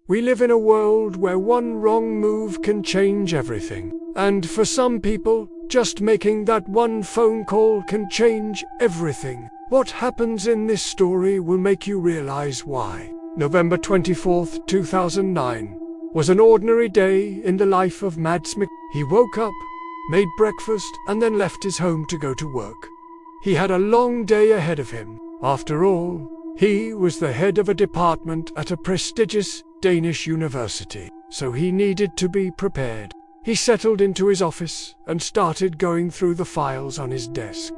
We live in a world where one wrong move can change everything. And for some people, just making that one phone call can change everything. What happens in this story will make you realize why. November 24th, 2009 was an ordinary day in the life of Mads Mikkelsen. He woke up, made breakfast, and then left his home to go to work. He had a long day ahead of him. After all, he was the head of a department at a prestigious Danish university, so he needed to be prepared. He settled into his office and started going through the files on his desk.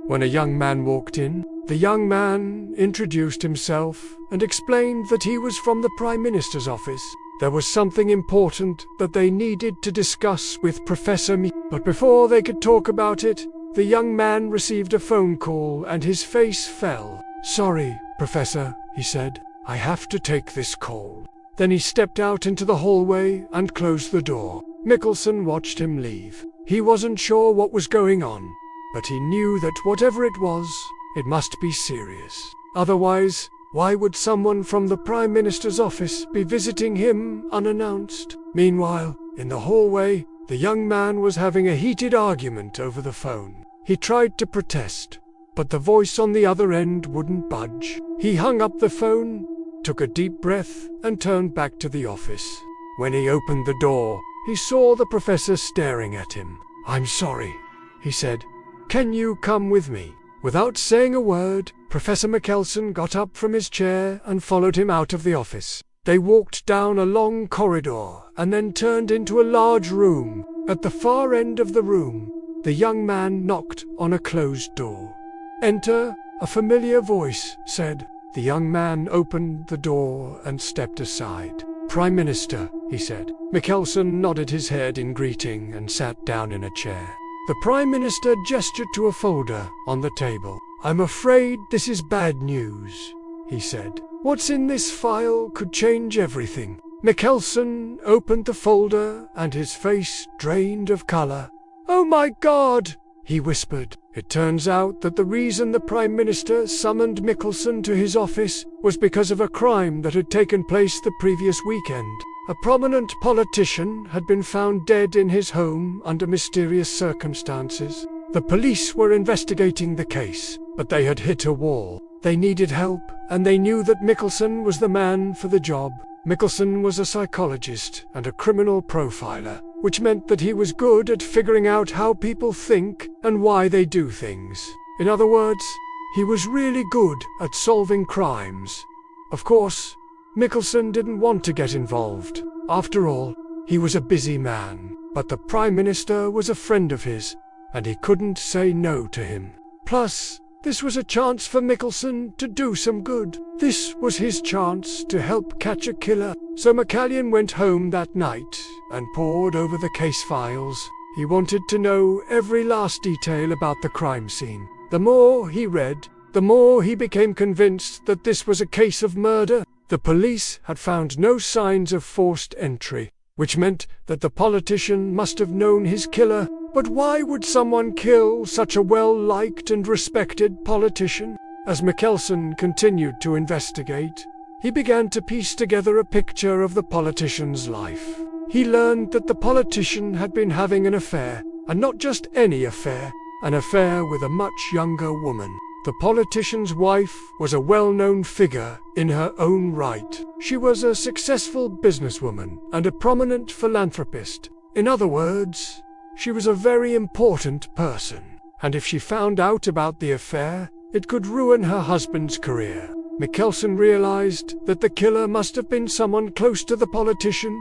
When a young man walked in, the young man introduced himself and explained that he was from the Prime Minister's office. There was something important that they needed to discuss with Professor Mikkelsen. But before they could talk about it, the young man received a phone call and his face fell. "Sorry, Professor," he said. "I have to take this call." Then he stepped out into the hallway and closed the door. Mikkelsen watched him leave. He wasn't sure what was going on, but he knew that whatever it was, it must be serious. Otherwise, why would someone from the Prime Minister's office be visiting him unannounced? Meanwhile, in the hallway, the young man was having a heated argument over the phone. He tried to protest, but the voice on the other end wouldn't budge. He hung up the phone, took a deep breath, and turned back to the office. When he opened the door, he saw the professor staring at him. "I'm sorry," he said. "Can you come with me?" Without saying a word, Professor Mikkelsen got up from his chair and followed him out of the office. They walked down a long corridor and then turned into a large room. At the far end of the room, the young man knocked on a closed door. "Enter," a familiar voice said. The young man opened the door and stepped aside. "Prime Minister," he said. Mikkelsen nodded his head in greeting and sat down in a chair. The Prime Minister gestured to a folder on the table. "I'm afraid this is bad news," he said. "What's in this file could change everything." Mikkelsen opened the folder and his face drained of color. "Oh my God!" he whispered. It turns out that the reason the Prime Minister summoned Mikkelsen to his office was because of a crime that had taken place the previous weekend. A prominent politician had been found dead in his home under mysterious circumstances. The police were investigating the case, but they had hit a wall. They needed help, and they knew that Mikkelsen was the man for the job. Mikkelsen was a psychologist and a criminal profiler, which meant that he was good at figuring out how people think and why they do things. In other words, he was really good at solving crimes. Of course, Mikkelsen didn't want to get involved. After all, he was a busy man, but the Prime Minister was a friend of his, and he couldn't say no to him. Plus, this was a chance for Mikkelsen to do some good. This was his chance to help catch a killer. So Mikkelsen went home that night and pored over the case files. He wanted to know every last detail about the crime scene. The more he read, the more he became convinced that this was a case of murder. The police had found no signs of forced entry, which meant that the politician must have known his killer. But why would someone kill such a well-liked and respected politician? As Mikkelsen continued to investigate, he began to piece together a picture of the politician's life. He learned that the politician had been having an affair, and not just any affair, an affair with a much younger woman. The politician's wife was a well-known figure in her own right. She was a successful businesswoman and a prominent philanthropist. In other words, she was a very important person. And if she found out about the affair, it could ruin her husband's career. Mikkelsen realized that the killer must have been someone close to the politician,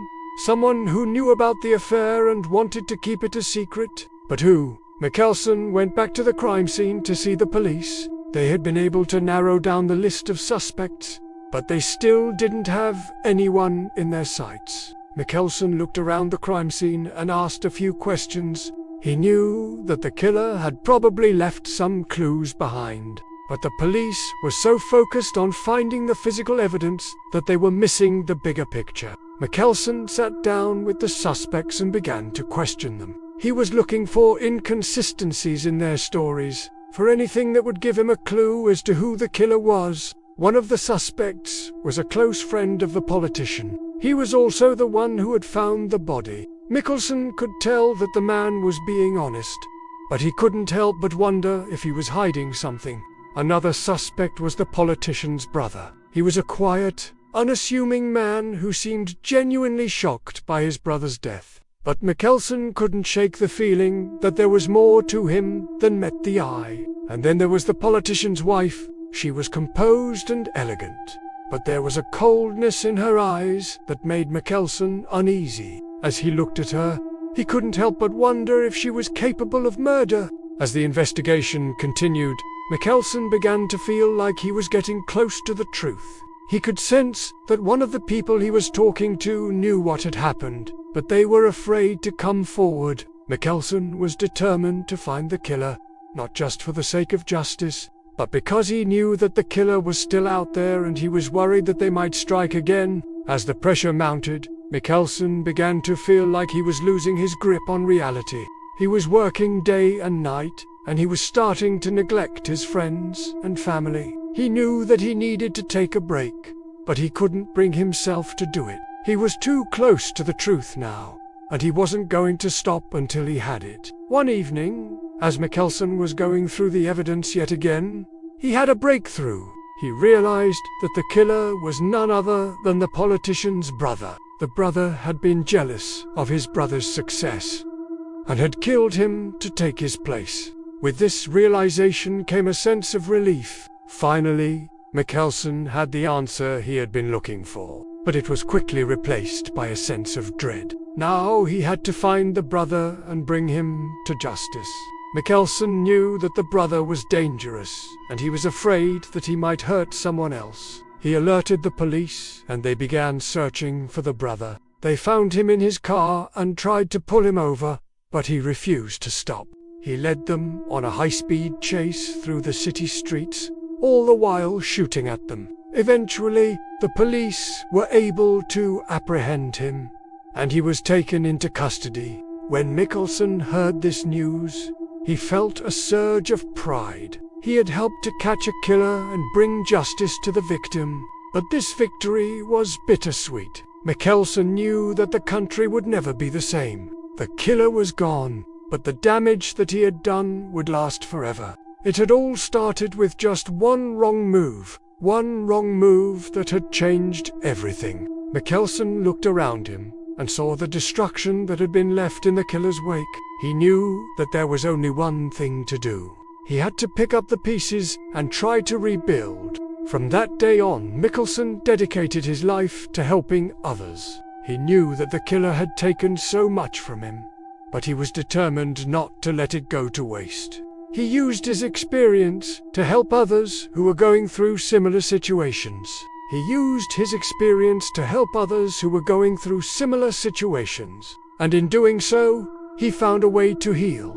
someone who knew about the affair and wanted to keep it a secret. But who? Mikkelsen went back to the crime scene to see the police. They had been able to narrow down the list of suspects, but they still didn't have anyone in their sights. Mikkelsen looked around the crime scene and asked a few questions. He knew that the killer had probably left some clues behind, but the police were so focused on finding the physical evidence that they were missing the bigger picture. Mikkelsen sat down with the suspects and began to question them. He was looking for inconsistencies in their stories, for anything that would give him a clue as to who the killer was. One of the suspects was a close friend of the politician. He was also the one who had found the body. Mikkelsen could tell that the man was being honest, but he couldn't help but wonder if he was hiding something. Another suspect was the politician's brother. He was a quiet, unassuming man who seemed genuinely shocked by his brother's death. But Mikkelsen couldn't shake the feeling that there was more to him than met the eye. And then there was the politician's wife. She was composed and elegant, but there was a coldness in her eyes that made Mikkelsen uneasy. As he looked at her, he couldn't help but wonder if she was capable of murder. As the investigation continued, Mikkelsen began to feel like he was getting close to the truth. He could sense that one of the people he was talking to knew what had happened, but they were afraid to come forward. Mikkelsen was determined to find the killer, not just for the sake of justice, but because he knew that the killer was still out there and he was worried that they might strike again. As the pressure mounted, Mikkelsen began to feel like he was losing his grip on reality. He was working day and night, and he was starting to neglect his friends and family. He knew that he needed to take a break, but he couldn't bring himself to do it. He was too close to the truth now, and he wasn't going to stop until he had it. One evening, as Mikkelsen was going through the evidence yet again, he had a breakthrough. He realized that the killer was none other than the politician's brother. The brother had been jealous of his brother's success and had killed him to take his place. With this realization came a sense of relief. Finally, Mikkelsen had the answer he had been looking for, but it was quickly replaced by a sense of dread. Now he had to find the brother and bring him to justice. Mikkelsen knew that the brother was dangerous, and he was afraid that he might hurt someone else. He alerted the police, and they began searching for the brother. They found him in his car and tried to pull him over, but he refused to stop. He led them on a high-speed chase through the city streets, all the while shooting at them. Eventually, the police were able to apprehend him, and he was taken into custody. When Mikkelsen heard this news, he felt a surge of pride. He had helped to catch a killer and bring justice to the victim, but this victory was bittersweet. Mikkelsen knew that the country would never be the same. The killer was gone, but the damage that he had done would last forever. It had all started with just one wrong move that had changed everything. Mikkelsen looked around him and saw the destruction that had been left in the killer's wake. He knew that there was only one thing to do. He had to pick up the pieces and try to rebuild. From that day on, Mikkelsen dedicated his life to helping others. He knew that the killer had taken so much from him, but he was determined not to let it go to waste. He used his experience to help others who were going through similar situations. And in doing so, he found a way to heal.